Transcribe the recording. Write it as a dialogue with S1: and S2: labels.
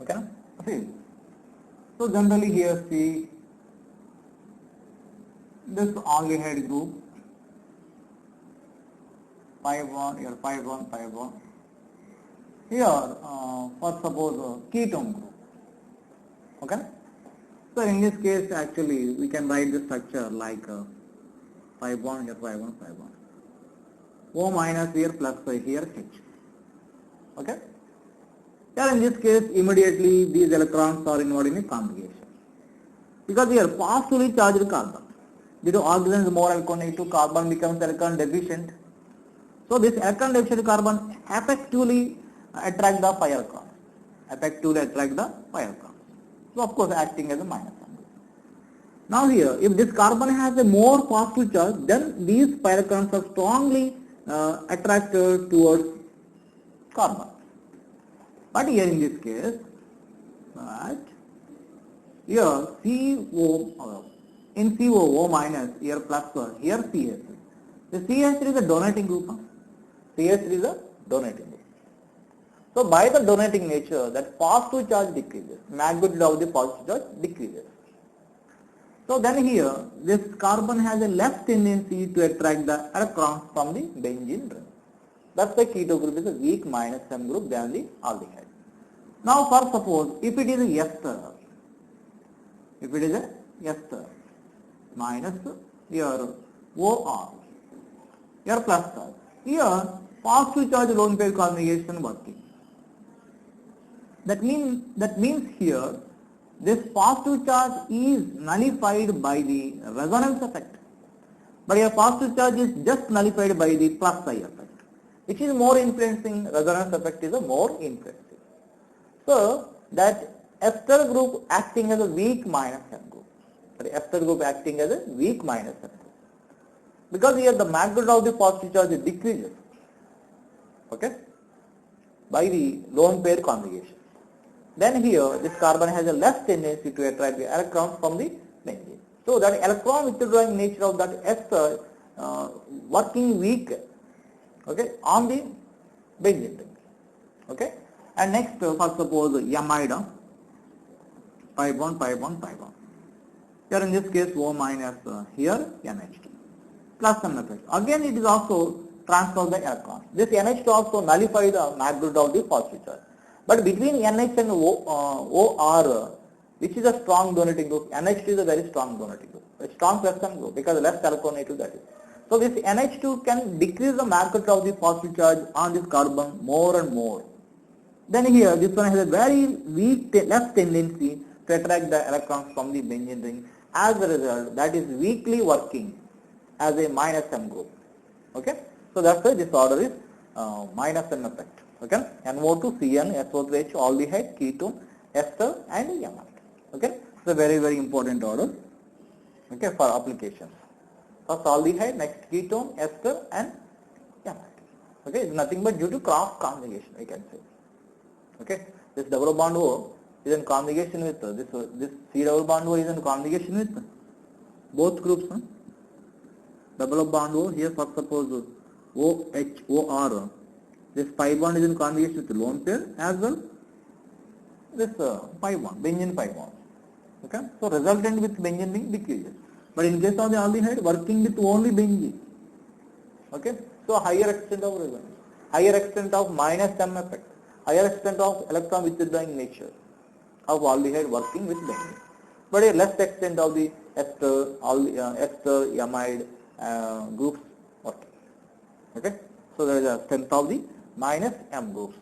S1: Okay, see. So generally here see this aldehyde group 5 1 here 5 1 5 1. Here for suppose ketone group. Okay. So in this case actually we can write the structure like 5 1 here 5 1 5 1. O minus here plus here H. Okay. Here in this case immediately these electrons are involved in a conjugation. Because here positively charged carbon. Due to oxygen is more electron negative, carbon becomes electron deficient. So this electron deficient carbon effectively attract the pi electrons. Effectively attract the pi electrons. So of course acting as a minus number. Now here if this carbon has a more positive charge, then these pi electrons are strongly attracted towards carbon. But here in this case, here CO in CO minus here plus here CH. The CH3 is a donating group. CH3 is a donating group. So by the donating nature, that positive charge decreases, magnitude of the positive charge decreases. So then here this carbon has a less tendency to attract the electrons from the benzene ring. That's why keto group is a weak minus M group than the aldehyde. Now for suppose if it is a ester, minus here OR, here plus charge, here positive charge lone pair conjugation working. That means here this positive charge is nullified by the resonance effect, but here positive charge is just nullified by the plus I effect, which is more influencing. Resonance effect is a more influencing. So that ester group acting as a weak minus M group. Ester group acting as a weak minus M group. Because here the magnitude of the positive charge decreases. Okay? By the lone pair conjugation. Then here this carbon has a less tendency to attract the electrons from the benzene. So that electron withdrawing nature of that ester working weak, okay, on the benzene ring. Okay? And next for suppose amide 5 1 5 1 5 1. Here in this case O minus here NH2 plus some effect. Again it is also transfer the electrons. This NH2 also nullify the magnitude of the positive charge. But between NH and OR, which is a strong donating group, NH2 is a very strong donating group, a strong plus M group because less electronegative that is. So this NH2 can decrease the magnitude of the positive charge on this carbon more and more. Then here this one has a very weak less tendency to attract the electrons from the benzene ring. As a result, that is weakly working as a minus M group. Okay, so that's why this order is minus M effect. Okay, NO2, CN, SO3H, aldehyde, ketone, ester, and amide. Okay, it's a very very important order. Okay, for applications. First aldehyde, next ketone, ester, and amide. Okay, it's nothing but due to cross conjugation, we can say. Okay, this double bond O is in conjugation with this C double bond O is in conjugation with both groups. Double bond O here for suppose OH OR. This pi bond is in conjugation with lone pair as well. This pi bond, benzene pi bond. Okay, so resultant with benzene ring decreases. But in case of the aldehyde, working with only benzene. Okay, so higher extent of resonance, higher extent of minus M effect, higher extent of electron withdrawing nature of aldehyde working with benzene. But a less extent of the ester, amide groups working. Okay, so there is a strength of the minus M groups.